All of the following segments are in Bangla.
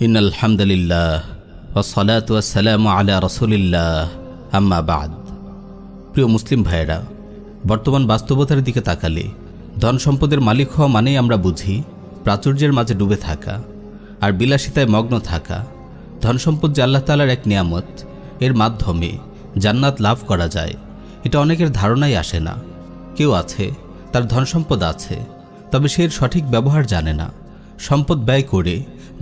ইন্নাল হামদুলিল্লাহ ওয়াসসালাতু ওয়াসসালামু আলা রাসূলিল্লাহ আম্মা বাদ। প্রিয় মুসলিম ভাইয়েরা, বর্তমান বাস্তবতার দিকে তাকালে ধন সম্পদের মালিক হওয়া মানেই আমরা বুঝি প্রাচুর্যের মাঝে ডুবে থাকা আর বিলাসিতায় মগ্ন থাকা। ধন সম্পদ যে আল্লাহ তাআলার এক নিয়ামত, এর মাধ্যমে জান্নাত লাভ করা যায়, এটা অনেকের ধারণাই আসে না। কেউ আছে তার ধন সম্পদ আছে, তবে সে এর সঠিক ব্যবহার জানে না, সম্পদ ব্যয় করে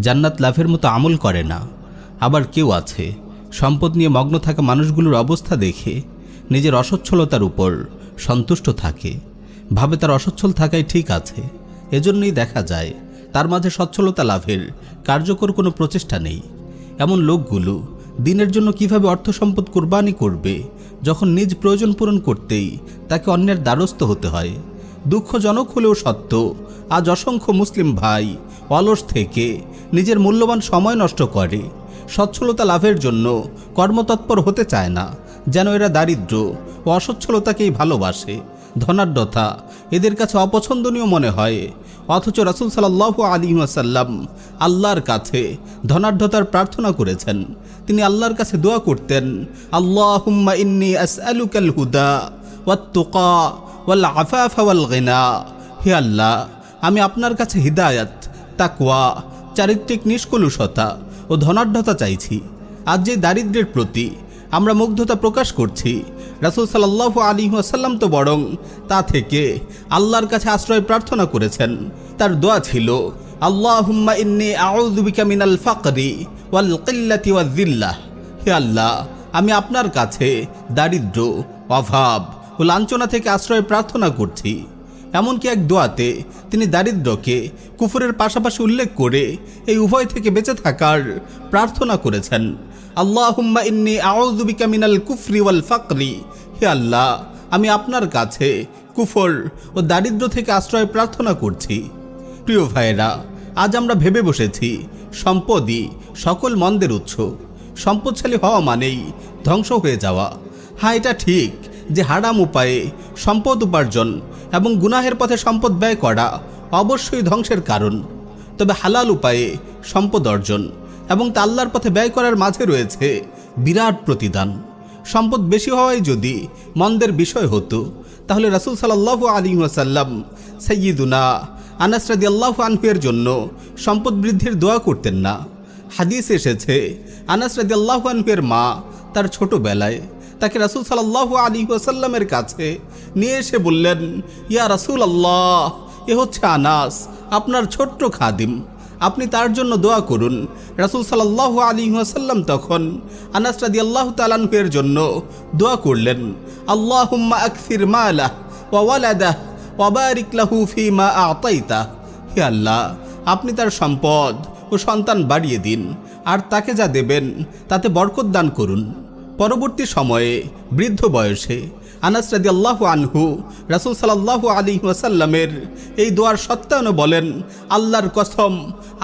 জান্নাত লাভের মতো আমল করে না। আবার কেউ আছে সম্পদ নিয়ে মগ্ন থাকা মানুষগুলোর অবস্থা দেখে নিজের অসচ্ছলতার উপর সন্তুষ্ট থাকে, ভাবে তার অসচ্ছল থাকাই ঠিক আছে। এজন্যই দেখা যায় তার মাঝে সচ্ছলতা লাভের কার্যকর কোনো প্রচেষ্টা নেই। এমন লোকগুলো দিনের জন্য কিভাবে অর্থ সম্পদ কোরবানি করবে, যখন নিজ প্রয়োজন পূরণ করতেই তাকে অন্যের দ্বারস্থ হতে হয়। দুঃখজনক হলেও সত্য, আজ অসংখ্য মুসলিম ভাই অলস থেকে নিজের মূল্যবান সময় নষ্ট করে, সচ্ছলতা লাভের জন্য কর্মতৎপর হতে চায় না, যেন এরা দারিদ্র্য ও অসচ্ছলতাকেই ভালোবাসে। ধনাঢ্যতা এদের কাছে অপছন্দনীয় মনে হয়, অথচ রাসূল সাল্লাল্লাহু আলাইহি ওয়াসাল্লাম আল্লাহর কাছে ধনাঢ্যতার প্রার্থনা করেছেন। তিনি আল্লাহর কাছে দোয়া করতেন, আল্লাহুম্মা ইন্নী আসআলুকাল হুদা ওয়াত তুকা ওয়াল আফাফা ওয়াল গিনা। হে আল্লাহ, আমি আপনার কাছে হিদায়াত, তাকওয়া, চারিত্রিক নিষ্কলুষতা ও ধনাঢ্যতা চাইছি। আজ যে দারিদ্র্যের প্রতি আমরা মুগ্ধতা প্রকাশ করছি, রাসূল সাল্লাল্লাহু আলাইহি ওয়াসাল্লাম তো বরং তা থেকে আল্লাহর কাছে আশ্রয় প্রার্থনা করেছেন। তার দোয়া ছিল, আল্লাহুম্মা ইন্নী আউযু বিকা মিনাল ফাকরি ওয়াল কিল্লাতি ওয়াজ যিল্লাহ। হে আল্লাহ, আমি আপনার কাছে দারিদ্র্য, অভাব ও লাঞ্ছনা থেকে আশ্রয় প্রার্থনা করছি। এমনকি এক দোয়াতে তিনি দারিদ্র্যকে কুফরের পাশাপাশি উল্লেখ করে এই উভয় থেকে বেঁচে থাকার প্রার্থনা করেছেন। আল্লাহুম্মা ইন্নী আউযু বিকা মিনাল কুফরি ওয়াল ফাকরি। হে আল্লাহ, আমি আপনার কাছে কুফর ও দারিদ্র্য থেকে আশ্রয় প্রার্থনা করছি। প্রিয় ভাইয়েরা, আজ আমরা ভেবে বসেছি সম্পদই সকল মন্দের উৎস। সম্পদশালী হওয়া মানেই ধ্বংস হয়ে যাওয়া। হ্যাঁ, এটা ঠিক যে হারাম উপায়ে সম্পদ উপার্জন এবং গুনাহের পথে সম্পদ ব্যয় করা অবশ্যই ধ্বংসের কারণ। তবে হালাল উপায়ে সম্পদ অর্জন এবং তা আল্লাহর পথে ব্যয় করার মাঝে রয়েছে বিরাট প্রতিদান। সম্পদ বেশি হওয়াই যদি মন্দের বিষয় হতো, তাহলে রাসূল সাল্লাল্লাহু আলাইহি ওয়াসাল্লাম সাইয়্যিদুনা আনাস রাদিয়াল্লাহু আনহু এর জন্য সম্পদ বৃদ্ধির দোয়া করতেন না। হাদিস এসেছে, আনাস রাদিয়াল্লাহু আনহু এর মা তার ছোটবেলায় তাকে রাসূল সাল্লাল্লাহু আলাইহি ওয়াসাল্লামের কাছে নিয়ে এসে বললেন, ইয়া রাসূলুল্লাহ, এ হচ্ছে আনাস, আপনার ছোট্ট খাদিম, আপনি তার জন্য দোয়া করুন। রাসূল সাল্লাল্লাহু আলাইহি ওয়াসাল্লাম তখন আনাস রাদিয়াল্লাহু তাআলা আনহু এর জন্য দোয়া করলেন, আল্লাহুম্মা আকসির মালাহ ওয়া ওয়ালাদাহ ওয়া বারিক লাহু ফীমা আ'তাইতা। হে আল্লাহ, আপনি তার সম্পদ ও সন্তান বাড়িয়ে দিন, আর তাকে যা দেবেন তাতে বরকত দান করুন। পরবর্তী সময়ে বৃদ্ধ বয়সে আনাস রাদিয়াল্লাহু আনহু রাসূল সাল্লাল্লাহু আলাইহি ওয়াসাল্লামের এই দোয়ার সত্যায়নে বলেন, আল্লাহর কসম,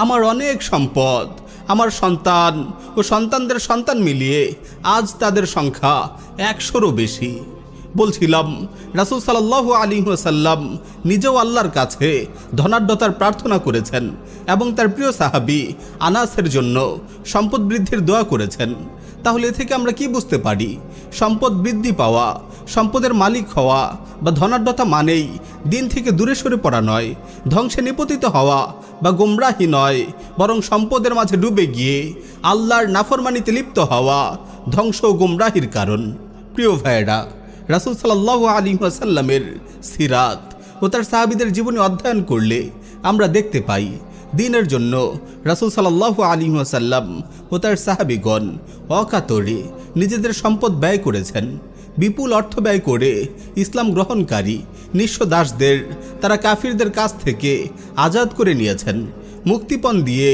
আমার অনেক সম্পদ, আমার সন্তান ও সন্তানদের সন্তান মিলিয়ে আজ তাদের সংখ্যা 100-রও বেশি। বলছিলাম, রাসূল সাল্লাল্লাহু আলাইহি ওয়াসাল্লাম নিজেও আল্লাহর কাছে ধনাঢ্যতার প্রার্থনা করেছেন এবং তার প্রিয় সাহাবী আনাসের জন্য সম্পদ বৃদ্ধির দোয়া করেছেন। তাহলে এ থেকে আমরা কি বুঝতে পারি? সম্পদ বৃদ্ধি পাওয়া, সম্পদের মালিক হওয়া বা ধনাঢ্যতা মানেই দিন থেকে দূরে সরে পড়া নয়, ধ্বংসে নিপতিত হওয়া বা গোমরাহি নয়, বরং সম্পদের মাঝে ডুবে গিয়ে আল্লাহর নাফরমানিতে লিপ্ত হওয়া ধ্বংস ও গোমরাহির কারণ। প্রিয় ভাইয়েরা, রাসূল সাল্লাল্লাহু আলাইহি ওয়াসাল্লামের সিরাত ও তার সাহাবীদের জীবনী অধ্যয়ন করলে আমরা দেখতে পাই দিনের জন্য রাসূল সাল্লাল্লাহু আলাইহি ওয়াসাল্লাম ও তার সাহাবীগণ অকাতরে নিজেদের সম্পদ ব্যয় করেছেন। বিপুল অর্থ ব্যয় করে ইসলাম গ্রহণকারী নিঃস্ব দাসদের তারা কাফিরদের কাছ থেকে আজাদ করে নিয়েছেন। মুক্তিপণ দিয়ে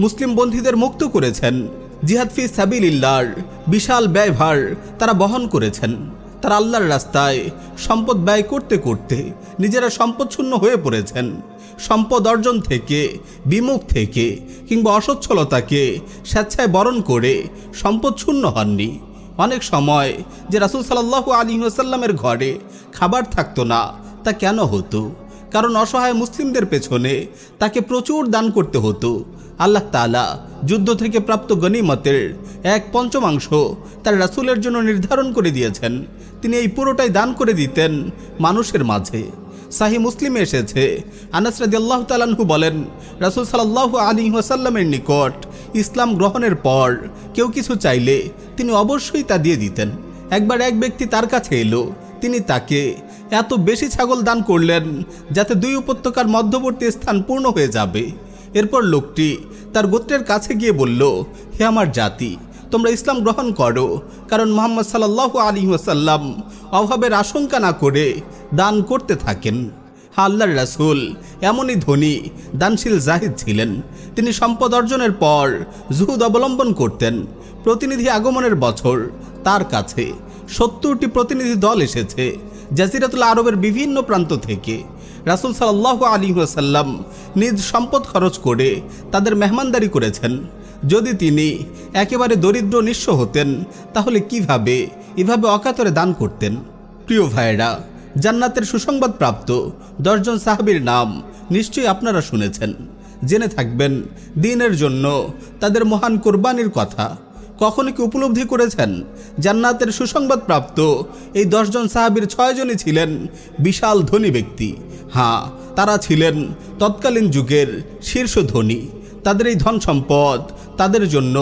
মুসলিম বন্দীদের মুক্ত করেছেন। জিহাদ ফি সাবিলিল্লাহর বিশাল ব্যয়ভার তারা বহন করেছেন। তারা আল্লাহর রাস্তায় সম্পদ ব্যয় করতে করতে নিজেরা সম্পদশূন্য হয়ে পড়েছেন। সম্পদ অর্জন থেকে, বিমুখ থেকে কিংবা অসচ্ছলতাকে স্বেচ্ছায় বরণ করে সম্পদ শূন্য হননি। অনেক সময় যে রাসূল সাল্লাল্লাহু আলাইহি ওয়াসাল্লামের ঘরে খাবার থাকতো না, তা কেন হতো? কারণ অসহায় মুসলিমদের পেছনে তাকে প্রচুর দান করতে হতো। আল্লাহ তাআলা যুদ্ধ থেকে প্রাপ্ত গনিমতের 1/5 তার রাসূলের জন্য নির্ধারণ করে দিয়েছেন। তিনি এই পুরোটাই দান করে দিতেন মানুষের মাঝে। সাহিহ মুসলিমে এসেছে, আনাস রাদিয়াল্লাহু তাআলা আনহু বলেন, রাসূল সাল্লাল্লাহু আলাইহি ওয়াসাল্লামের নিকট ইসলাম গ্রহণের পর কেউ কিছু চাইলে তিনি অবশ্যই তা দিয়ে দিতেন। একবার এক ব্যক্তি তার কাছে এলো, তিনি তাকে এত বেশি ছাগল দান করলেন যাতে 2 উপত্যকার মধ্যবর্তী স্থান পূর্ণ হয়ে যাবে। এরপর লোকটি তার গোত্রের কাছে গিয়ে বলল, হে আমার জাতি, তোমরা ইসলাম গ্রহণ করো, কারণ মুহাম্মদ সাল্লাল্লাহু আলাইহি ওয়াসাল্লাম অভাবের আশঙ্কা না করে দান করতে থাকেন। আল্লাহর রাসূল এমনই ধনী দানশীল জাহিদ ছিলেন। তিনি সম্পদ অর্জনের পর জুহুদ অবলম্বন করতেন। প্রতিনিধি আগমনের বছর তার কাছে 70টি প্রতিনিধি দল এসেছে জাজিরাতুল আরবের বিভিন্ন প্রান্ত থেকে। রাসূল সাল্লাল্লাহু আলাইহি ওয়াসাল্লাম নিজ সম্পদ খরচ করে তাদের মেহমানদারি করেছেন। যদি তিনি একেবারে দরিদ্র নিঃস্ব হতেন তাহলে কিভাবে এভাবে অকাতরে দান করতেন? প্রিয় ভাইয়েরা, জান্নাতের সুসংবাদ প্রাপ্ত 10 জন সাহাবীর নাম নিশ্চয়ই আপনারা শুনেছেন। জেনে থাকবেন দ্বীনের জন্য তাদের মহান কোরবানির কথা। কখনো কি উপলব্ধি করেছেন জান্নাতের সুসংবাদ প্রাপ্ত এই 10 জন সাহাবীর 6 জনই ছিলেন বিশাল ধনী ব্যক্তি। হ্যাঁ, তারা ছিলেন তৎকালীন যুগের শীর্ষ ধনী। তাদের এই ধন সম্পদ তাদের জন্য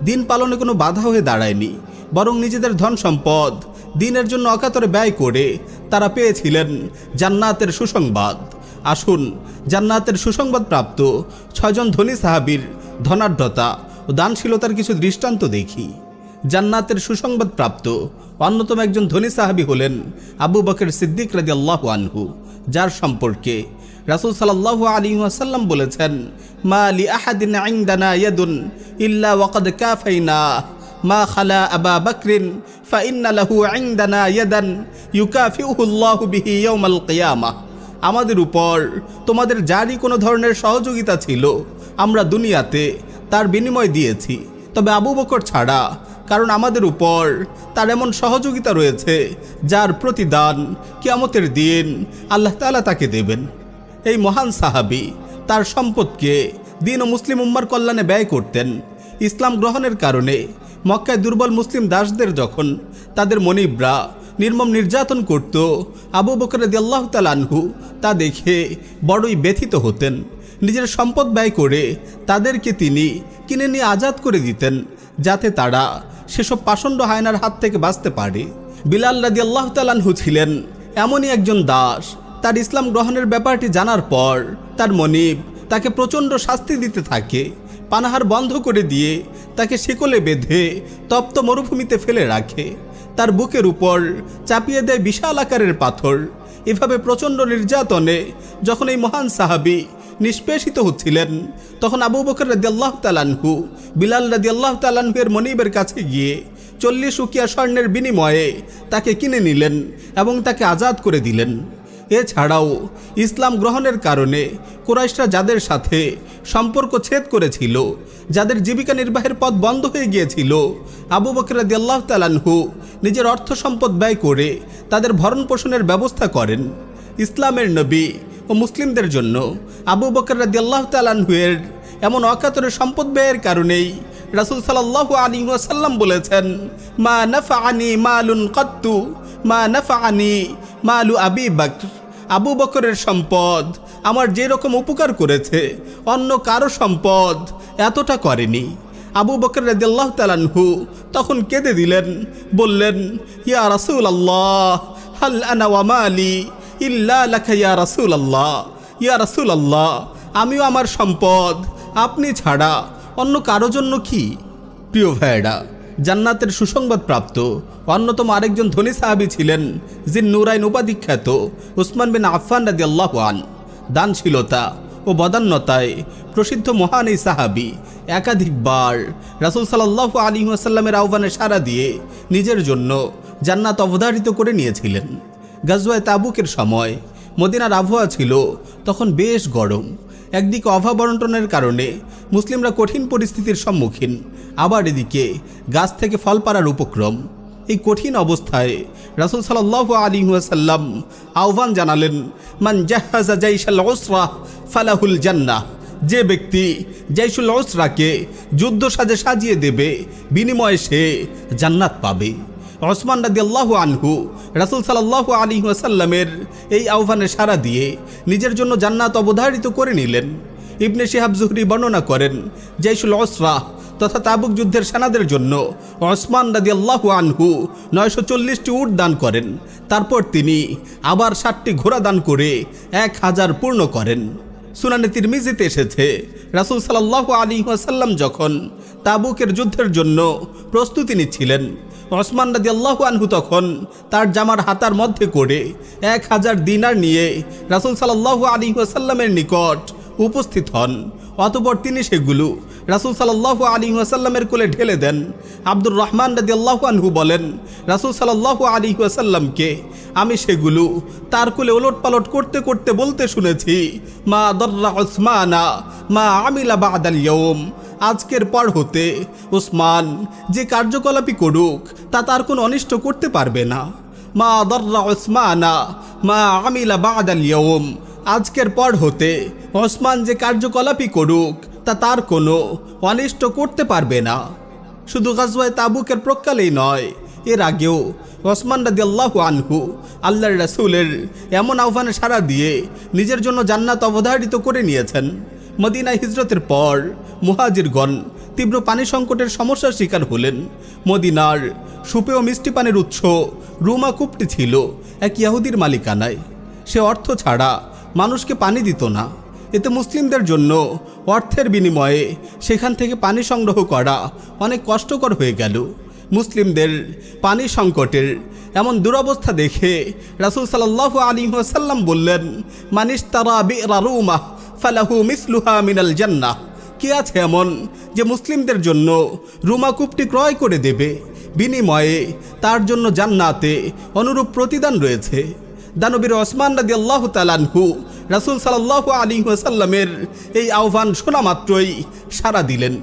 দিন পালনে কোনো বাধা হয়ে দাঁড়ায়নি, বরং নিজেদের ধন সম্পদ দিনের জন্য অকাতরে ব্যয় করে তারা পেয়েছিলেন জান্নাতের সুসংবাদ। আসুন জান্নাতের সুসংবাদ প্রাপ্ত 6 জন ধনী সাহাবীর ধনাঢ্যতা ও দানশীলতার কিছু দৃষ্টান্ত দেখি। জান্নাতের সুসংবাদ প্রাপ্ত অন্যতম একজন ধনী সাহাবী হলেন আবু বকর সিদ্দিক রাদিয়াল্লাহু আনহু, যার সম্পর্কে রাসূল সাল্লাল্লাহু আলাইহি ওয়াসাল্লাম বলেছেন, মা লি আহাদিন ইনদানা ইয়াদুন ইল্লা ওয়াকাদ কাফাইনা মা খালা আবা বকরিন ফা ইন্না লাহু ইনদানা ইয়াদান ইউকাফিউহু আল্লাহু বিহি ইয়াউমাল কিয়ামাহ। আমাদের উপর তোমাদের যারই কোনো ধরনের সহযোগিতা ছিল আমরা দুনিয়াতে তার বিনিময় দিয়েছি, তবে আবু বকর ছাড়া, কারণ আমাদের উপর তার এমন সহযোগিতা রয়েছে যার প্রতিদান কিয়ামতের দিন আল্লাহ তাআলা তাকে দেবেন। এই মহান সাহাবী তার সম্পদকে দিন ও মুসলিম উম্মার কল্যাণে ব্যয় করতেন। ইসলাম গ্রহণের কারণে মক্কায় দুর্বল মুসলিম দাসদের যখন তাদের মনিবরা নির্মম নির্যাতন করত, আবু বকর রাদিয়াল্লাহু তাআলা আনহু তা দেখে বড়ই ব্যথিত হতেন। নিজের সম্পদ ব্যয় করে তাদেরকে তিনি কিনে নিয়ে আজাদ করে দিতেন, যাতে তারা সেসব পাষণ্ড হায়নার হাত থেকে বাঁচতে পারে। বিলাল রাদিয়াল্লাহু তাআলা আনহু ছিলেন এমনই একজন দাস। তার ইসলাম গ্রহণের ব্যাপারটি জানার পর তার মনিব তাকে প্রচণ্ড শাস্তি দিতে থাকে। পানাহার বন্ধ করে দিয়ে তাকে শিকলে বেঁধে তপ্ত মরুভূমিতে ফেলে রাখে। তার বুকের উপর চাপিয়ে দেয় বিশাল আকারের পাথর। এভাবে প্রচণ্ড নির্যাতনে যখন এই মহান সাহাবী নিষ্পেষিত হচ্ছিলেন, তখন আবু বকর রাদিয়াল্লাহু তাআলা আনহু বিলাল রাদিয়াল্লাহু তাআলা আনহু এর মনিবের কাছে গিয়ে 40 উকিয়া স্বর্ণের বিনিময়ে তাকে কিনে নিলেন এবং তাকে আজাদ করে দিলেন। এছাড়াও ইসলাম গ্রহণের কারণে কুরাইশরা যাদের সাথে সম্পর্ক ছেদ করেছিল, যাদের জীবিকা নির্বাহের পথ বন্ধ হয়ে গিয়েছিল, আবু বকর রাদিয়াল্লাহু তাআলা আনহু নিজের অর্থ সম্পদ ব্যয় করে তাদের ভরণ পোষণের ব্যবস্থা করেন। ইসলামের নবী ও মুসলিমদের জন্য আবু বকর রাদিয়াল্লাহু তাআলা আনহু এর এমন অকাতরে সম্পদ ব্যয়ের কারণেই রাসূল সাল্লাল্লাহু আলাইহি ওয়াসাল্লাম বলেছেন, মা নাফাআনি মালুন কাত্তু মা নাফাআনি মালু আবি বকর। আবু বকরের সম্পদ আমার যে রকম উপকার করেছে অন্য কারো সম্পদ এতটা করেনি। আবু বকর রাদিয়াল্লাহু তাআলা আনহু তখন কেঁদে দিলেন, বললেন, ইয়া রাসূলুল্লাহ হাল আনা ওয়া মালি ইল্লা লাকা ইয়া রাসূলুল্লাহ। ইয়া রাসূলুল্লাহ, আমিও আমার সম্পদ আপনি ছাড়া অন্য কারো জন্য কি? প্রিয় ভাইয়েরা, জান্নাতের সুসংবাদ প্রাপ্ত অন্যতম আরেকজন ধনী সাহাবী ছিলেন জিন্নুরাইন উপাধিখ্যাত উসমান বিন আফফান রাদিয়াল্লাহু আনহু। দানশীলতা ও বদান্যতায় প্রসিদ্ধ মহান এই সাহাবী একাধিকবার রাসূল সাল্লাল্লাহু আলাইহি ওয়াসাল্লামের আহ্বানে সাড়া দিয়ে নিজের জন্য জান্নাত অবধারিত করে নিয়েছিলেন। গাজওয়ায়ে তাবুকের সময় মদিনার আবহাওয়া ছিল তখন বেশ গরম। একদিকে অভাব বন্টনের কারণে মুসলিমরা কঠিন পরিস্থিতির সম্মুখীন, আবার এদিকে গাছ থেকে ফল পাড়ার উপক্রম। এই কঠিন অবস্থায় রাসূল সাল্লাল্লাহু আলাইহি ওয়াসাল্লাম আহ্বান জানালেন, মান জাহাজা জাইশাল উসরা ফালাহুল জান্নাহ। যে ব্যক্তি জাইশুল উসরাকে যুদ্ধ সাজিয়ে দেবে বিনিময়ে সে জান্নাত পাবে। ওসমান রাদিয়াল্লাহু আনহু রাসূল সাল্লাল্লাহু আলাইহি ওয়াসাল্লামের এই আহ্বানে সাড়া দিয়ে নিজের জন্য জান্নাত অবধারিত করে নিলেন। ইবনে শিহাব জুহরি বর্ণনা করেন, জাইশুল উসরা তথা তাবুক যুদ্ধের সেনাদের জন্য ওসমান রাদিয়াল্লাহু আনহু 940টি উট দান করেন। তারপর তিনি আবার 60টি ঘোড়া দান করে 1000 পূর্ণ করেন। সুনানে তিরমিজিতে এসেছে, রাসূল সাল্লাল্লাহু আলাইহি ওয়াসাল্লাম যখন তাবুকের যুদ্ধের জন্য প্রস্তুতি নিচ্ছিলেন, ওসমান রাদিয়াল্লাহু আনহু তখন তার জামার হাতার মধ্যে করে 1000 দিনার নিয়ে রাসূল সাল্লাল্লাহু আলাইহি ওয়াসাল্লামের নিকট উপস্থিত হন। অতঃপর তিনি সেগুলো রাসূল সাল্লাল্লাহু আলাইহি ওয়াসাল্লামের কোলে ঢেলে দেন। আব্দুর রহমান রাদিয়াল্লাহু আনহু বলেন, রাসূল সাল্লাল্লাহু আলাইহি ওয়াসাল্লামকে আমি সেগুলো তার কোলে ওলটপালট করতে করতে বলতে শুনেছি, মা দররা উসমানা মা আমিলা বাদাল ইয়াউম, আজকের পর হতে উসমান যে কার্যকলাপই করুক তা তার কোনো অনিষ্ট করতে পারবে না। মা দররা উসমানা মা আমিলা বাদাল ইয়াউম, আজকের পর হতে ওসমান যে কার্যকলাপই করুক তা তার কোনো অনিষ্ট করতে পারবে না। শুধু গাজওয়ায়ে তাবুকের প্রকালেই নয়, এর আগেও ওসমান রাদিয়াল্লাহু আনহু আল্লাহর রাসূলের এমন আহ্বানে সাড়া দিয়ে নিজের জন্য জান্নাত অবধারিত করে নিয়েছেন। মদিনায় হিজরতের পর মুহাজিরগণ তীব্র পানি সংকটের সমস্যার শিকার হলেন। মদিনার সুপেয় মিষ্টি পানির উৎস রুমা কূপটি ছিল এক ইহুদির মালিকানায়। সে অর্থ ছাড়া মানুষকে পানি দিত না। এতে মুসলিমদের জন্য অর্থের বিনিময়ে সেখান থেকে পানি সংগ্রহ করা অনেক কষ্টকর হয়ে গেল। মুসলিমদের পানি সংকটের এমন দুরবস্থা দেখে রাসূল সাল্লাল্লাহু আলাইহি ওয়াসাল্লাম বললেন, মানিশতারা বি'রা রুমা ফালাহু মিসলুহা মিনাল জান্নাহ, কে আছে এমন যে মুসলিমদের জন্য রুমা কূপটি ক্রয় করে দেবে, বিনিময়ে তার জন্য জান্নাতে অনুরূপ প্রতিদান রয়েছে। দানবীর ওসমান রাদিয়াল্লাহু তাআলা আনহু রাসূল সাল্লাল্লাহু আলাইহি ওয়াসাল্লামের এই আহ্বান শোনা মাত্রই সাড়া দিলেন।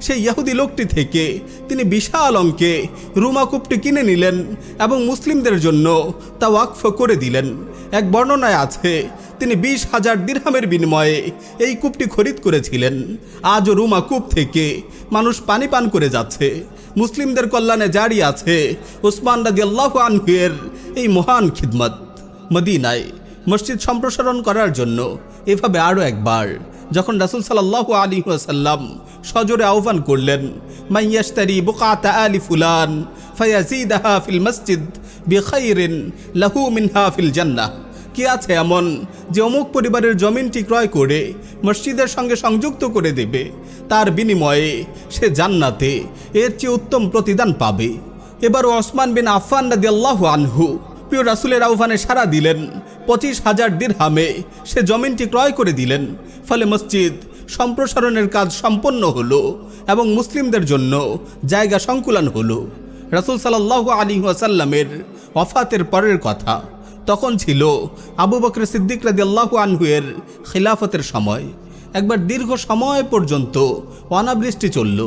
সেই ইহুদি লোকটি থেকে তিনি বিশাল অঙ্কে রুমা কূপটি কিনে নিলেন এবং মুসলিমদের জন্য তা ওয়াকফ করে দিলেন। এক বর্ণনায় আছে, তিনি 20,000 দিরহামের বিনিময়ে এই কূপটি খরিদ করেছিলেন। আজও রুমা কূপ থেকে মানুষ পানি পান করে যাচ্ছে। মুসলিমদের কল্যাণে জারি আছে ওসমান রাদিয়াল্লাহু আনহু এর এই মহান খিদমত। মদিনায় মসজিদ সম্প্রসারণ করার জন্য এভাবে আরও একবার যখন রাসূল সাল্লাল্লাহু আলাইহি ওয়াসাল্লাম সজোরে আহ্বান করলেন, মাইয়াশতারি বুকাতা আলি ফুলান ফায়াজিদাহা ফিল মসজিদ বিখাইরিন লাহু মিনহা ফিল জান্নাহ, কি আছে এমন যে অমুক পরিবারের জমিনটি ক্রয় করে মসজিদের সঙ্গে সংযুক্ত করে দেবে, তার বিনিময়ে সে জান্নাতে এর চেয়ে উত্তম প্রতিদান পাবে। এবার ওসমান বিন আফফান রাদিয়াল্লাহু আনহু প্রিয় রাসূলের আহ্বানে সাড়া দিলেন। 25,000 দিরহামে সে জমিনটি ক্রয় করে দিলেন। ফলে মসজিদ সম্প্রসারণের কাজ সম্পন্ন হলো এবং মুসলিমদের জন্য জায়গা সংকুলান হলো। রাসূল সাল্লাল্লাহু আলাইহি ওয়াসাল্লামের ওয়াফাতের পরের কথা। তখন ছিল আবু বকর সিদ্দিক রাদিয়াল্লাহু আনহু এর খিলাফতের সময়। একবার দীর্ঘ সময় পর্যন্ত অনাবৃষ্টি চলল।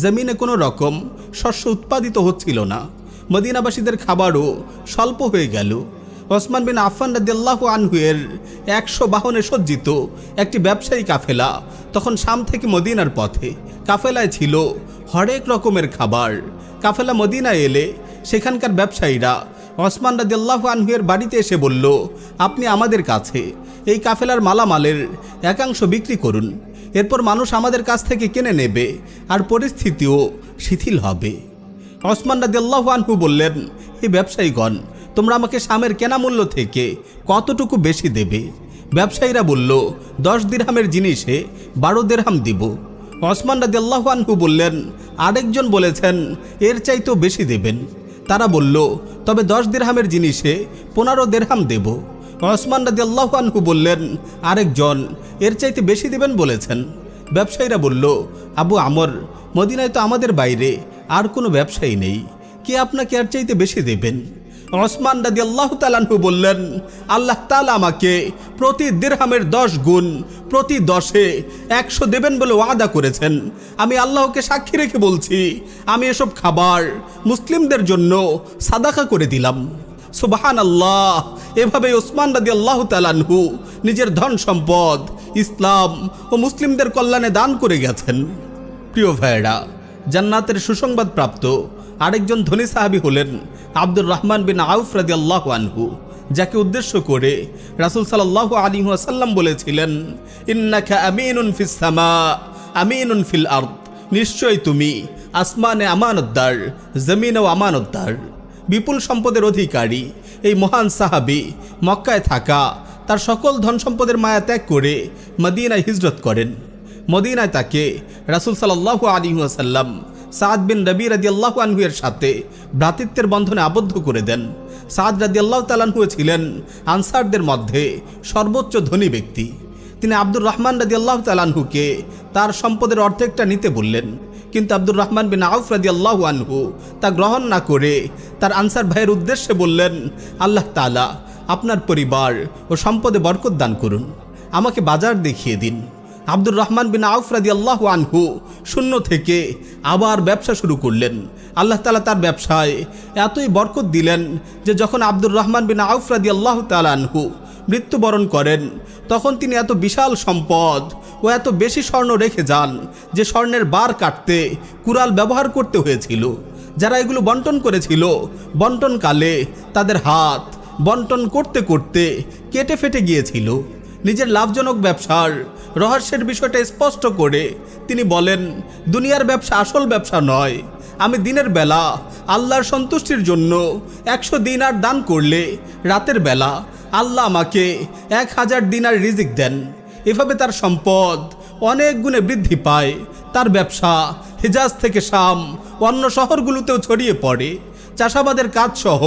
জমিনে কোনো রকম শস্য উৎপাদিত হচ্ছিল না। মদিনাবাসীদের খাবারও স্বল্প হয়ে গেল। ওসমান বিন আফফান রাদিয়াল্লাহু আনহু এর 100 বাহনে সজ্জিত একটি ব্যবসায়ী কাফেলা তখন শাম থেকে মদিনার পথে। কাফেলায় ছিল হরেক রকমের খাবার। কাফেলা মদিনায় এলে সেখানকার ব্যবসায়ীরা ওসমান রাদিয়াল্লাহু আনহু এর বাড়িতে এসে বলল, আপনি আমাদের কাছে এই কাফেলার মালামালের একাংশ বিক্রি করুন, এরপর মানুষ আমাদের কাছ থেকে কিনে নেবে আর পরিস্থিতিও শিথিল হবে। ওসমান রাদিয়াল্লাহু আনহু বললেন, এই ব্যবসায়ীগণ, তোমরা আমাকে শামের কেনা মূল্য থেকে কতটুকু বেশি দেবে? ব্যবসায়ীরা বলল, 10 দিরহামের জিনিসে 12 দিরহাম দিব। ওসমান রাদিয়াল্লাহু আনহু বললেন, আরেকজন বলেছেন এর চাইতেও বেশি দেবেন। তারা বলল, তবে 10 দিরহামের জিনিসে 15 দিরহাম দেব। ওসমান রাদিয়াল্লাহু আনহু বললেন, আরেকজন এর চাইতে বেশি দেবেন বলেছেন। ব্যবসায়ীরা বলল, আবু আমর, মদিনায় তো আমাদের বাইরে আর কোনো ব্যবসায়ী নেই, কে আপনাকে এর চাইতে বেশি দেবেন? ওসমান রাদিয়াল্লাহু তাআলা আনহু বললেন, আল্লাহ তাআলা আমাকে প্রতি দিরহামের 10 গুণ, প্রতি 10-এ 100 দেবেন বলে ওয়াদা করেছেন। আমি আল্লাহকে সাক্ষী রেখে বলছি, আমি এসব খাবার মুসলিমদের জন্য সাদাকা করে দিলাম। সুবহানাল্লাহ। এভাবে ওসমান রাদিয়াল্লাহু তাআলা আনহু নিজের ধন সম্পদ ইসলাম ও মুসলিমদের কল্যাণে দান করে গেছেন। প্রিয় ভাইয়েরা, জান্নাতের সুসংবাদ প্রাপ্ত আরেকজন ধনী সাহাবী হলেন আব্দুর রহমান বিন আউফ রাদিয়াল্লাহু আনহু, যাকে উদ্দেশ্য করে রাসূল সাল্লাল্লাহু আলাইহি ওয়াসাল্লাম বলেছিলেন, ইন্নাকা আমিনুন ফিস সামা আমিনুন ফিল আরদ, নিশ্চয় তুমি আসমানে আমানতদার, জমিনেও আমানতদার। বিপুল সম্পদের অধিকারী এই মহান সাহাবী মক্কায় থাকা তার সকল ধন সম্পদের মায়া ত্যাগ করে মদিনায় হিজরত করেন। মদিনায় তাকে রাসূল সাল্লাল্লাহু আলাইহি ওয়াসাল্লাম সাদ বিন রবি রাদিয়াল্লাহু আনহু এর সাথে ভ্রাতৃত্বের বন্ধনে আবদ্ধ করে দেন। সাদ রাদিয়াল্লাহু তাআলা আনহু ছিলেন আনসারদের মধ্যে সর্বোচ্চ ধনী ব্যক্তি। তিনি আব্দুর রহমান রাদিয়াল্লাহু তাআলা আনহুকে তার সম্পদের অর্ধেকটা নিতে বললেন, কিন্তু আব্দুর রহমান বিন আউফ রাদিয়াল্লাহু আনহু তা গ্রহণ না করে তার আনসার ভাইয়ের উদ্দেশ্যে বললেন, আল্লাহ তাআলা আপনার পরিবার ও সম্পদে বরকত দান করুন, আমাকে বাজার দেখিয়ে দিন। আব্দুর রহমান বিন আউফ রাদিয়াল্লাহু আনহু শূন্য থেকে আবার ব্যবসা শুরু করলেন। আল্লাহ তাআলা তার ব্যবসায় এতই বরকত দিলেন যে যখন আব্দুর রহমান বিন আউফ রাদিয়াল্লাহু তাআলা আনহু মৃত্যুবরণ করেন, তখন তিনি এত বিশাল সম্পদ ও এত বেশি স্বর্ণ রেখে যান যে স্বর্ণের বার কাটতে কুড়াল ব্যবহার করতে হয়েছিল। যারা এগুলো বন্টন করেছিল, বন্টনকালে তাদের হাত বন্টন করতে করতে কেটে ফেটে গিয়েছিল। নিজের লাভজনক ব্যবসার রহস্যের বিষয়টা স্পষ্ট করে তিনি বলেন, দুনিয়ার ব্যবসা আসল ব্যবসা নয়। আমি দিনের বেলা আল্লাহর সন্তুষ্টির জন্য 100 দিনার দান করলে রাতের বেলা আল্লাহ আমাকে 1000 দিনার রিজিক দেন। এভাবে তার সম্পদ অনেক গুণে বৃদ্ধি পায়। তার ব্যবসা হিজাজ থেকে শাম অন্য শহরগুলোতেও ছড়িয়ে পড়ে। চাষাবাদের কাজসহ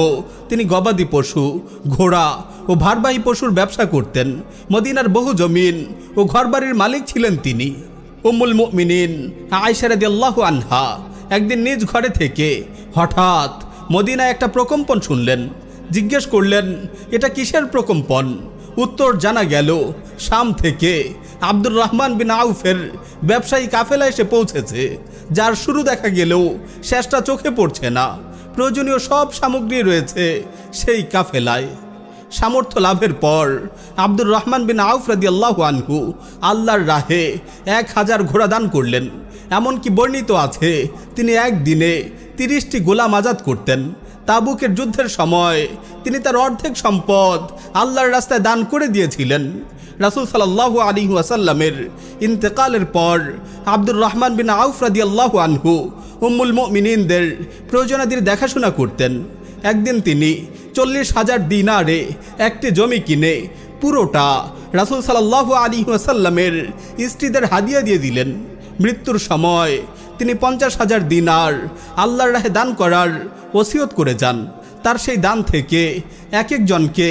তিনি গবাদি পশু, ঘোড়া ও ভারবাহী পশুর ব্যবসা করতেন। মদিনার বহু জমিন ও ঘরবাড়ির মালিক ছিলেন তিনি। উম্মুল মুমিনিন আয়েশা রাদিয়াল্লাহু আনহা একদিন নিজ ঘরে থেকে হঠাৎ মদিনায় একটা প্রকম্পন শুনলেন। জিজ্ঞেস করলেন, এটা কিসের প্রকম্পন? উত্তর জানা গেল, শাম থেকে আব্দুর রহমান বিন আউফের ব্যবসায়ী কাফেলা এসে পৌঁছেছে, যার শুরু দেখা গেলেও শেষটা চোখে পড়ছে না। প্রয়োজনীয় সব সামগ্রী রয়েছে সেই কাফেলায়। সামর্থ্য লাভের পর আব্দুর রহমান বিন আউফ রাদিয়াল্লাহু আনহু আল্লাহর রাহে 1000 ঘোড়া দান করলেন। এমনকি বর্ণিত আছে তিনি একদিনে 30টি গোলাম আজাদ করতেন। তাবুকের যুদ্ধের সময় তিনি তার অর্ধেক সম্পদ আল্লাহর রাস্তায় দান করে দিয়েছিলেন। রাসূল সাল্লাল্লাহু আলাইহি ওয়াসাল্লামের ইন্তেকালের পর আব্দুর রহমান বিন আউফ রাদিয়াল্লাহু আনহু উম্মুল মুমিনিনদের প্রয়োজনাদির দেখাশোনা করতেন। একদিন তিনি 40,000 দিনারে একটি জমি কিনে পুরোটা রাসূল সাল্লাল্লাহু আলাইহি ওয়াসাল্লামের স্ত্রীদের হাদিয়া দিয়ে দিলেন। মৃত্যুর সময় তিনি 50,000 দিনার আল্লাহর রাহে দান করার ওসিয়ত করে যান। তার সেই দান থেকে এক একজনকে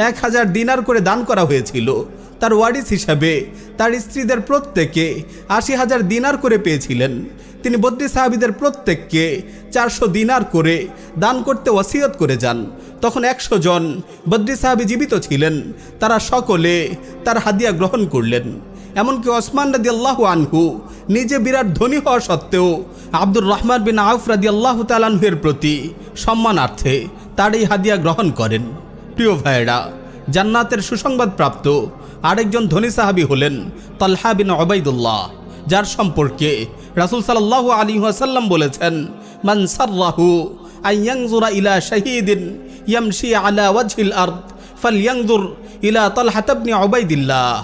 1000 দিনার করে দান করা হয়েছিল। তার ওয়ারিস হিসাবে তার স্ত্রীদের প্রত্যেকে 80,000 দিনার করে পেয়েছিলেন। তিনি বদ্রী সাহাবীদের প্রত্যেককে 400 দিনার করে দান করতে ওসিয়ত করে যান। তখন 100 জন বদ্রী সাহাবী জীবিত ছিলেন। তারা সকলে তার হাদিয়া গ্রহণ করলেন। এমনকি ওসমান রাদিয়াল্লাহু আনহু নিজে বিরাট ধনী হওয়া সত্ত্বেও আব্দুর রহমান বিন আউফ রাদিয়াল্লাহু তাআলা আনহুর প্রতি সম্মানার্থে তার এই হাদিয়া গ্রহণ করেন। প্রিয় ভাইয়েরা, জান্নাতের সুসংবাদ প্রাপ্ত আরেকজন ধনী সাহাবী হলেন তালহা বিন উবাইদুল্লাহ, যার সম্পর্কে রাসূল সাল্লাল্লাহু আলাইহি ওয়াসাল্লাম বলেছেন, মান সাররাহু আন ইয়ানজুরা ইলা শাহীদিন ইয়ামশি আলা ওয়াজহিল আরদ ফালইয়ানজুর ইলা তালহা ইবনে উবাইদিল্লাহ।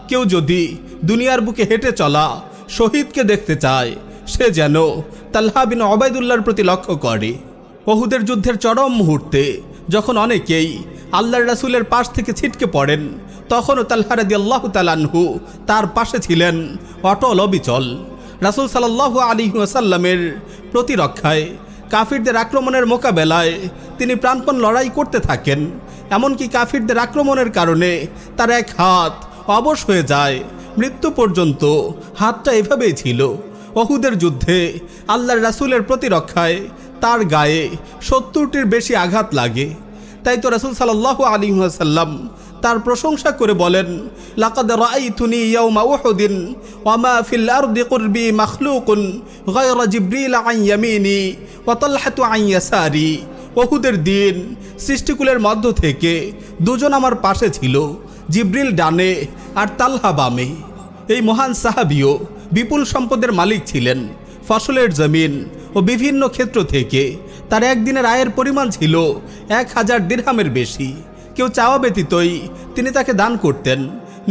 কেউ যদি দুনিয়ার বুকে হেঁটে চলা শহীদকে দেখতে চায়, সে যেন তালহা বিন উবাইদুল্লাহর প্রতি লক্ষ্য করে। উহুদের যুদ্ধের চরম মুহূর্তে যখন অনেকেই আল্লাহর রাসূলের পাশ থেকে ছিটকে পড়েন, তখনও তালহা রাদিয়াল্লাহু তাআলা আনহু তার পাশে ছিলেন অটল অবিচল। রাসূল সাল্লাল্লাহু আলাইহি ওয়াসাল্লামের প্রতিরক্ষায়, কাফিরদের আক্রমণের মোকাবেলায় তিনি প্রাণপণ লড়াই করতে থাকেন। এমনকি কাফিরদের আক্রমণের কারণে তার এক হাত অবশ হয়ে যায়। মৃত্যু পর্যন্ত হাতটা এভাবেই ছিল। উহুদের যুদ্ধে আল্লাহর রাসূলের প্রতিরক্ষায় তার গায়ে 70টির বেশি আঘাত লাগে। তাই তো রাসূল সাল্লাল্লাহু আলাইহি ওয়াসাল্লাম তার প্রশংসা করে বলেন, লাকাদ রাআইতুনি ইয়াওমা উহুদিন ওয়া মা ফিল আরদি কুরবি মাখলুকুন গায়রা জিবরিল আন ইয়ামিনি ওয়া তালহাতু আন ইয়াসারি। উহুদের দিন সৃষ্টিকুলের মধ্য থেকে দুজন আমার পাশে ছিল, জিবরিল ডানে আর তালহা বামে। এই মহান সাহাবিও বিপুল সম্পদের মালিক ছিলেন। ফসলের জমিন ও বিভিন্ন ক্ষেত্র থেকে তার একদিনের আয়ের পরিমাণ ছিল 1000 দিরহামের বেশি। কেউ চাওয়া ব্যতীতই তিনি তাকে দান করতেন।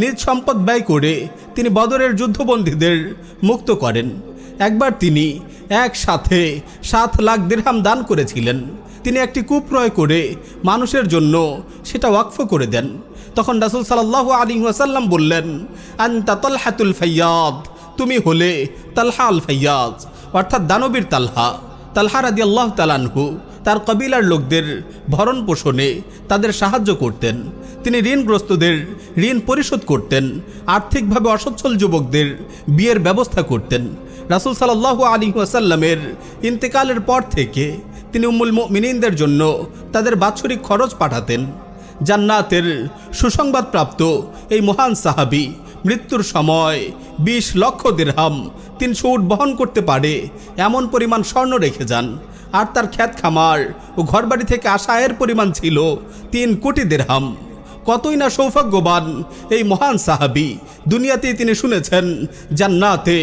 নিজ সম্পদ ব্যয় করে তিনি বদরের যুদ্ধবন্দীদের মুক্ত করেন। একবার তিনি একসাথে 7 লাখ দিরহাম দান করেছিলেন। তিনি একটি কূপ ক্রয় করে মানুষের জন্য সেটা ওয়াকফ করে দেন। তখন রাসূল সাল্লাল্লাহু আলাইহি ওয়াসাল্লাম বললেন, আনতা তালহাতুল ফাইয়াদ, তুমি হলে তালহা আল ফাইয়াজ, অর্থাৎ দানবীর তালহা। তালহা রাদিয়াল্লাহু তাআলা আনহু তার কবিলার লোকদের ভরণ পোষণে তাদের সাহায্য করতেন। তিনি ঋণগ্রস্তদের ঋণ পরিশোধ করতেন। আর্থিকভাবে অসচ্ছল যুবকদের বিয়ের ব্যবস্থা করতেন। রাসূল সাল্লাল্লাহু আলাইহি ওয়াসাল্লামের ইন্তেকালের পর থেকে তিনি উম্মুল মুমিনিনদের জন্য তাদের বাৎসরিক খরচ পাঠাতেন। জান্নাতের সুসংবাদ প্রাপ্ত এই মহান সাহাবী মৃত্যুর সময় 20 লক্ষ দিরহাম 300 উট বহন করতে পারে এমন পরিমাণ স্বর্ণ রেখে যান। আর তার খ্যাত খামার ও ঘরবাড়ি থেকে আসা আয়ের পরিমাণ ছিল 3 কোটি দিরহাম। কতই না সৌভাগ্যবান এই মহান সাহাবী। দুনিয়াতেই তিনি শুনেছেন জান্নাতে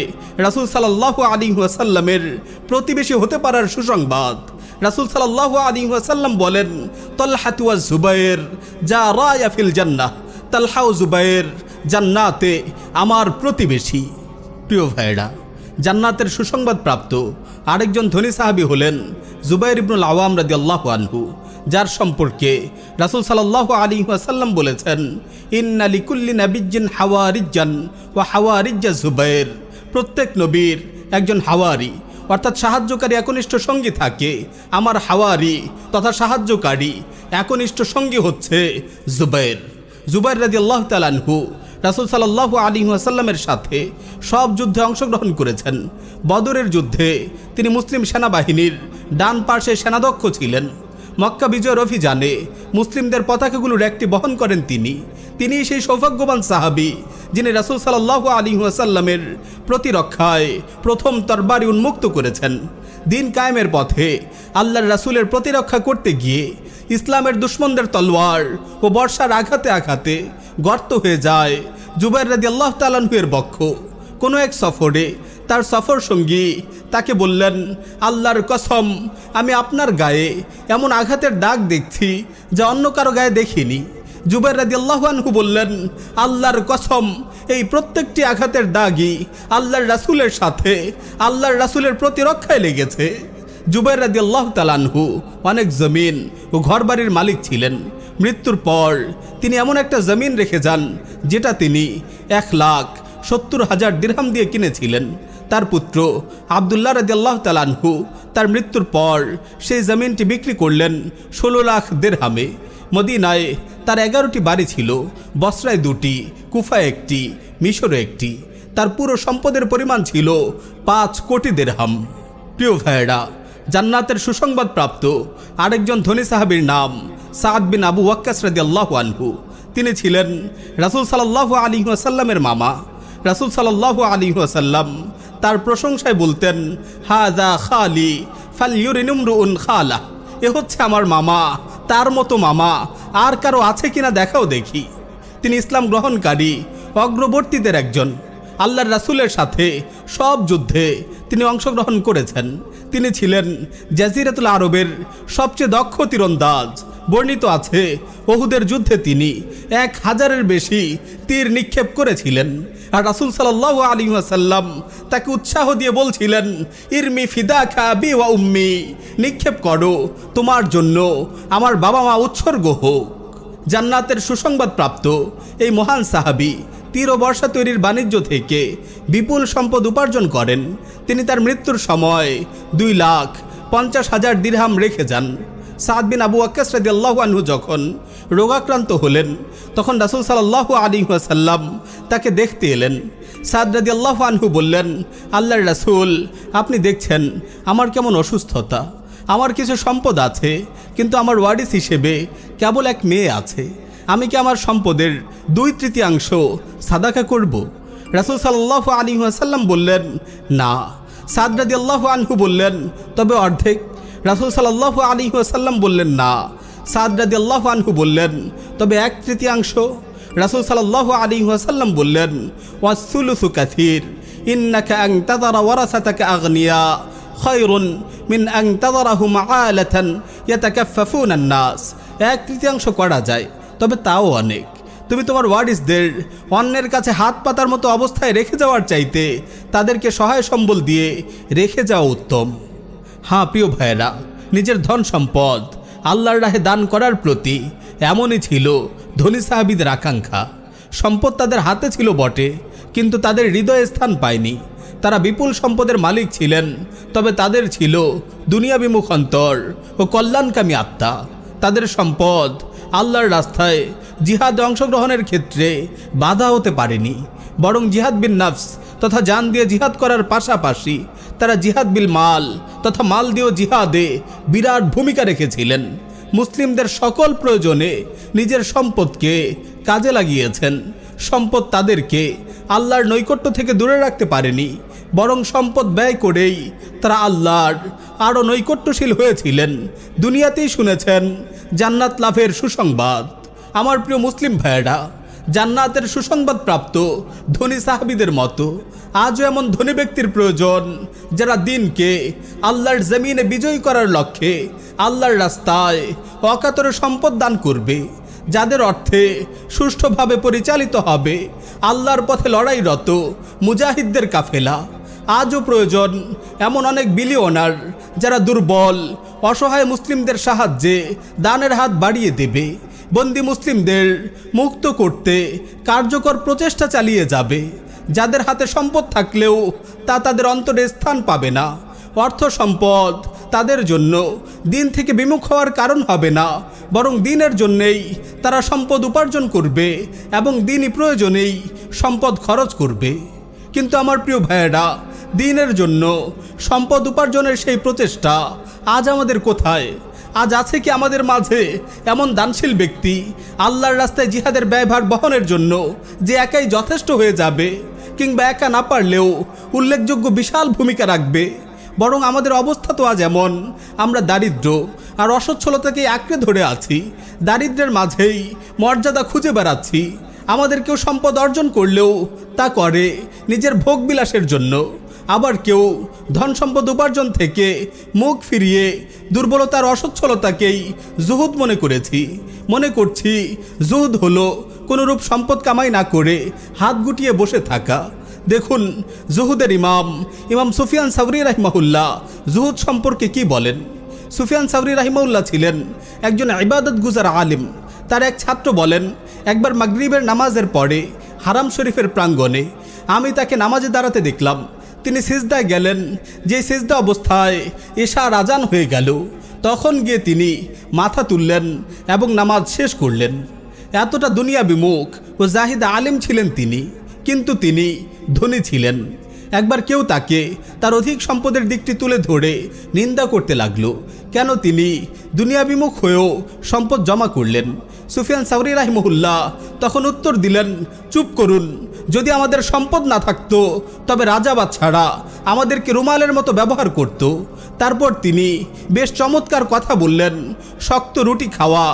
রাসূল সাল্লাল্লাহু আলাইহি ওয়াসাল্লামের প্রতিবেশী হতে পারার সুসংবাদ। রাসূল সাল্লাল্লাহু আলাইহি ওয়াসাল্লাম বলেন, তালহাতু ওয়া জুবায়ের জারায়া ফিল জান্নাহ, তালহা ও জুবায়ের জান্নাতে আমার প্রতিবেশী। প্রিয় ভাইরা, জান্নাতের সুসংবাদ প্রাপ্ত আরেকজন ধনী সাহাবী হলেন জুবাইর ইবনুল আওয়াম রাদিয়াল্লাহু আনহু, যার সম্পর্কে রাসূল সাল্লাল্লাহু আলাইহি ওয়াসাল্লাম বলেছেন, ইন্না লিকুল্লি নাবিয়্যিন হাওয়ারিজ্জান ওয়া হাওয়ারিজ্জা জুবাইর, প্রত্যেক নবীর একজন হাওয়ারি অর্থাৎ সাহায্যকারী একনিষ্ঠ সঙ্গী থাকে। আমার হাওয়ারি তথা সাহায্যকারী একনিষ্ঠ সঙ্গী হচ্ছে জুবাইর। জুবাইর রাদিয়াল্লাহু তাআলা আনহু রাসূল সাল্লাল্লাহু আলাইহি ওয়াসাল্লামের সাথে সব যুদ্ধে অংশগ্রহণ করেছেন। বদরের যুদ্ধে তিনি মুসলিম সেনাবাহিনীর ডান পার্শ্বে সেনাধ্যক্ষ ছিলেন। মক্কা বিজয়ের অভিযানে মুসলিমদের পতাকাগুলোর একটি বহন করেন তিনি সেই সৌভাগ্যবান সাহাবী যিনি রাসূল সাল্লাল্লাহু আলাইহি ওয়াসাল্লামের প্রতিরক্ষায় প্রথম তরবারি উন্মুক্ত করেছেন। দিন কায়েমের পথে আল্লাহর রাসূলের প্রতিরক্ষা করতে গিয়ে ইসলামের দুশমনদের তলোয়ার ও বর্ষার আঘাতে আঘাতে গর্ত হয়ে যায় জুবাইর রাদিয়াল্লাহু তাআলা আনহু-এর বক্ষ। কোনো এক সফরে তার সফর সঙ্গী তাকে বললেন, আল্লাহর কসম, আমি আপনার গায়ে এমন আঘাতের দাগ দেখছি যা অন্য কারো গায়ে দেখিনি। জুবাইর রাদিয়াল্লাহু আনহু বললেন, আল্লাহর কসম, এই প্রত্যেকটি আঘাতের দাগই আল্লাহর রাসূলের সাথে আল্লাহর রাসূলের প্রতিরক্ষায় লেগেছে। জুবাইর রাদিয়াল্লাহু তাআলা আনহু অনেক জমিন ও ঘরবাড়ির মালিক ছিলেন। মৃত্যুর পর তিনি এমন একটা জমিন রেখে যান যেটা তিনি 1,70,000 দিরহাম দিয়ে কিনেছিলেন। তার পুত্র আব্দুল্লাহ রাদিয়াল্লাহু তাআলা আনহু তার মৃত্যুর পর সেই জমিনটি বিক্রি করলেন 16 লাখ দিরহামে। মদিনায় তার 11টি বাড়ি ছিল, বসরায় 2টি, কুফায় 1টি, মিশরে 1টি। তার পুরো সম্পদের পরিমাণ ছিল 5 কোটি দিরহাম। প্রিয় ভাইয়েরা, জান্নাতের সুসংবাদ প্রাপ্ত আরেকজন ধনী সাহাবীর নাম সাদ বিন আবু ওয়াক্কাস রাদিয়াল্লাহু আনহু। তিনি ছিলেন রাসূল সাল্লাল্লাহু আলাইহি ওয়াসাল্লামের মামা। রাসূল সাল্লাল্লাহু আলাইহি ওয়াসাল্লাম তার প্রশংসায় বলতেন, হাযা খালি ফালইউরিন ইমরুউন খালা, এ হচ্ছে আমার মামা, তার মতো মামা আর কারো আছে কিনা দেখাও দেখি। তিনি ইসলাম গ্রহণকারী অগ্রবর্তীদের একজন। আল্লাহর রাসূলের সাথে সব যুদ্ধে তিনি অংশগ্রহণ করেছেন। তিনি ছিলেন জাজিরাতুল আরবের সবচেয়ে দক্ষ তীরন্দাজ। বর্ণিত আছে উহুদের যুদ্ধে তিনি 1000-এর বেশি তীর নিক্ষেপ করেছিলেন। আর রাসূল সাল্লাল্লাহু আলাইহি ওয়াসাল্লাম তাকে উৎসাহ দিয়ে বলছিলেন, ইরমি ফিদাকা আবি ওয়া উম্মি, নিক্ষেপ করো, তোমার জন্য আমার বাবা মা উৎসর্গ হোক। জান্নাতের সুসংবাদ প্রাপ্ত এই মহান সাহাবী তীর ও বর্ষা তৈরির বাণিজ্য থেকে বিপুল সম্পদ উপার্জন করেন। তিনি তার মৃত্যুর সময় 2,50,000 দিরহাম রেখে যান। সাদ বিন আবু ওয়াক্কাস রাদিয়াল্লাহু আনহু যখন রোগাক্রান্ত হলেন তখন রাসূল সাল্লাল্লাহু আলাইহি ওয়াসাল্লাম তাকে দেখতে এলেন। সাদ রাদিয়াল্লাহু আনহু বললেন, আল্লাহর রাসূল, আপনি দেখছেন আমার কেমন অসুস্থতা, আমার কিছু সম্পদ আছে কিন্তু আমার ওয়ারিস হিসেবে কেবল এক মেয়ে আছে। আমি কি আমার সম্পদের 2/3 সাদাকা করব? রাসূল সাল্লাল্লাহু আলাইহি ওয়াসাল্লাম বললেন, না। সাদ রাদিয়াল্লাহু আনহু বললেন, তবে অর্ধেক। রাসূল সাল্লাল্লাহু আলাইহি ওয়াসাল্লাম বললেন, না। সাদ রাদিয়াল্লাহু আনহু বললেন, তবে 1/3। রাসূল সাল্লাল্লাহু আলাইহি ওয়াসাল্লাম বললেন, ওয়াসসুলুসু কাসীর, ইন্নাকা আন তাযারা ওয়ারাসাতাকা আগনিয়া খায়রুন মিন আন তাযারাহুম আলাতান ইয়াতাকাফফুনা আন-নাস। 1/3 করা যায়, তবে তাও অনেক। তুমি তোমার ওয়ারিসদের অন্যের কাছে হাত পাতার মতো অবস্থায় রেখে যাওয়ার চাইতে তাদেরকে সহায় সম্বল দিয়ে রেখে যাওয়া উত্তম। হ্যাঁ প্রিয় ভাইয়েরা, নিজের ধন সম্পদ আল্লাহর রাহে দান করার প্রতি এমনই ছিল ধনী সাহাবীদের আকাঙ্ক্ষা। সম্পদ তাদের হাতে ছিল বটে, কিন্তু তাদের হৃদয়ে স্থান পায়নি। তারা বিপুল সম্পদের মালিক ছিলেন, তবে তাদের ছিল দুনিয়াবিমুখ অন্তর ও কল্যাণকামী আত্মা। তাদের সম্পদ আল্লাহর রাস্তায় জিহাদে অংশগ্রহণের ক্ষেত্রে বাধা হতে পারেনি, বরং জিহাদ বিন নফস তথা জান দিয়ে জিহাদ করার পাশাপাশি তারা জিহাদ বিল মাল তথা মাল দিয়েও জিহাদে বিরাট ভূমিকা রেখেছিলেন। মুসলিমদের সকল প্রয়োজনে নিজের সম্পদকে কাজে লাগিয়েছেন। সম্পদ তাদেরকে আল্লাহর নৈকট্য থেকে দূরে রাখতে পারেনি, বরং সম্পদ ব্যয় করেই তারা আল্লাহর আরও নৈকট্যশীল হয়েছিলেন। দুনিয়াতেই শুনেছেন জান্নাত লাভের সুসংবাদ। আমার প্রিয় মুসলিম ভাইয়েরা, জান্নাতের সুসংবাদ প্রাপ্ত ধনী সাহাবীদের মতো আজও এমন ধনী ব্যক্তির প্রয়োজন যারা দিনকে আল্লাহর জমিনে বিজয়ী করার লক্ষ্যে আল্লাহর রাস্তায় অকাতরে সম্পদ দান করবে, যাদের অর্থে সুষ্ঠুভাবে পরিচালিত হবে আল্লাহর পথে লড়াইরত মুজাহিদদের কাফেলা। আজও প্রয়োজন এমন অনেক বিলিয়নার যারা দুর্বল অসহায় মুসলিমদের সাহায্যে দানের হাত বাড়িয়ে দেবে, বন্দি মুসলিমদের মুক্ত করতে কার্যকর প্রচেষ্টা চালিয়ে যাবে, যাদের হাতে সম্পদ থাকলেও তা তাদের অন্তরে স্থান পাবে না। অর্থ সম্পদ তাদের জন্য দিন থেকে বিমুখ হওয়ার কারণ হবে না, বরং দিনের জন্যেই তারা সম্পদ উপার্জন করবে এবং দিনই প্রয়োজনেই সম্পদ খরচ করবে। কিন্তু আমার প্রিয় ভাইয়েরা, দিনের জন্য সম্পদ উপার্জনের সেই প্রচেষ্টা আজ আমাদের কোথায়? আজ আছে কি আমাদের মাঝে এমন দানশীল ব্যক্তি আল্লাহর রাস্তায় জিহাদের ব্যয়ভার বহনের জন্য যে একাই যথেষ্ট হয়ে যাবে, কিংবা একা না পারলেও উল্লেখযোগ্য বিশাল ভূমিকা রাখবে? বরং আমাদের অবস্থা তো আজ এমন, আমরা দারিদ্র আর অসচ্ছলতাকে আঁকড়ে ধরে আছি, দারিদ্র্যের মাঝেই মর্যাদা খুঁজে বেড়াচ্ছি। আমাদের কেউ সম্পদ অর্জন করলেও তা করে নিজের ভোগবিলাসের জন্য, আবার কেউ ধন সম্পদ উপার্জন থেকে মুখ ফিরিয়ে দুর্বলতার অসচ্ছলতাকেই জুহুদ মনে করছি জুহুদ হলো কোনোরূপ সম্পদ কামাই না করে হাত গুটিয়ে বসে থাকা। দেখুন জুহুদের ইমাম সুফিয়ান সাওরি রাহিমাহুল্লাহ জুহুদ সম্পর্কে কি বলেন। সুফিয়ান সাওরি রাহিমাহুল্লাহ ছিলেন একজন ইবাদত গুজার আলিম। তার এক ছাত্র বলেন, একবার মাগরিবের নামাজের পরে হারাম শরীফের প্রাঙ্গণে আমি তাকে নামাজে দাঁড়াতে দেখলাম। তিনি সিজদায় গেলেন। যে সিজদা অবস্থায় এশার আজান হয়ে গেল, তখন গিয়ে তিনি মাথা তুললেন এবং নামাজ শেষ করলেন। এতটা দুনিয়া বিমুখ ও জাহিদ আলিম ছিলেন তিনি, কিন্তু তিনি ধনী ছিলেন। একবার কেউ তাকে তার অধিক সম্পদের দিকটি তুলে ধরে নিন্দা করতে লাগলো, কেন তিনি দুনিয়া বিমুখ হয়েও সম্পদ জমা করলেন। সুফিয়ান সাওরি রাহিমাহুল্লাহ তখন উত্তর দিলেন, চুপ করুন, যদি আমাদের সম্পদ না থাকতো তবে রাজা বাদশারা আমাদেরকে রুমালের মতো ব্যবহার করত। তারপর তিনি বেশ চমৎকার কথা বললেন, শক্ত রুটি খাওয়া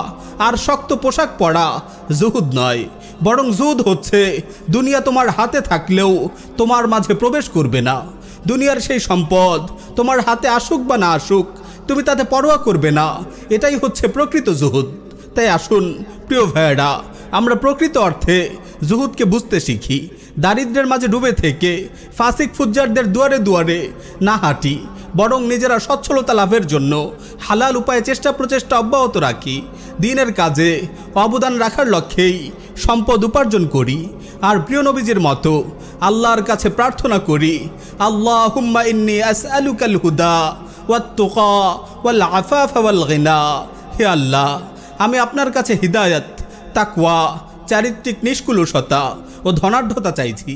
আর শক্ত পোশাক পরা জুহুদ নয়, বরং জুহুদ হচ্ছে দুনিয়া তোমার হাতে থাকলেও তোমার মাঝে প্রবেশ করবে না। দুনিয়ার সেই সম্পদ তোমার হাতে আসুক বা না আসুক, তুমি তাতে পরোয়া করবে না। এটাই হচ্ছে প্রকৃত জুহুদ। তাই আসুন প্রিয় ভাইয়েরা, আমরা প্রকৃত অর্থে জুহুদকে বুঝতে শিখি। দারিদ্র্যের মাঝে ডুবে থেকে ফাসিক ফুজ্জারদের দুয়ারে দুয়ারে না হাঁটি, বরং নিজেরা সচ্ছলতা লাভের জন্য হালাল উপায়ে চেষ্টা প্রচেষ্টা অব্যাহত রাখি। দিনের কাজে অবদান রাখার লক্ষ্যেই সম্পদ উপার্জন করি। আর প্রিয় নবীজির মতো আল্লাহর কাছে প্রার্থনা করি, আল্লাহুম্মা ইন্নী আসআলুকাল হুদা ওয়াত তুকা ওয়াল আফাফা ওয়াল গিনা। হে আল্লাহ, আমি আপনার কাছে হিদায়াত, তাকওয়া, চারিত্রিক নিষ্কুলসতা ও ধনাঢ্যতা চাইছি।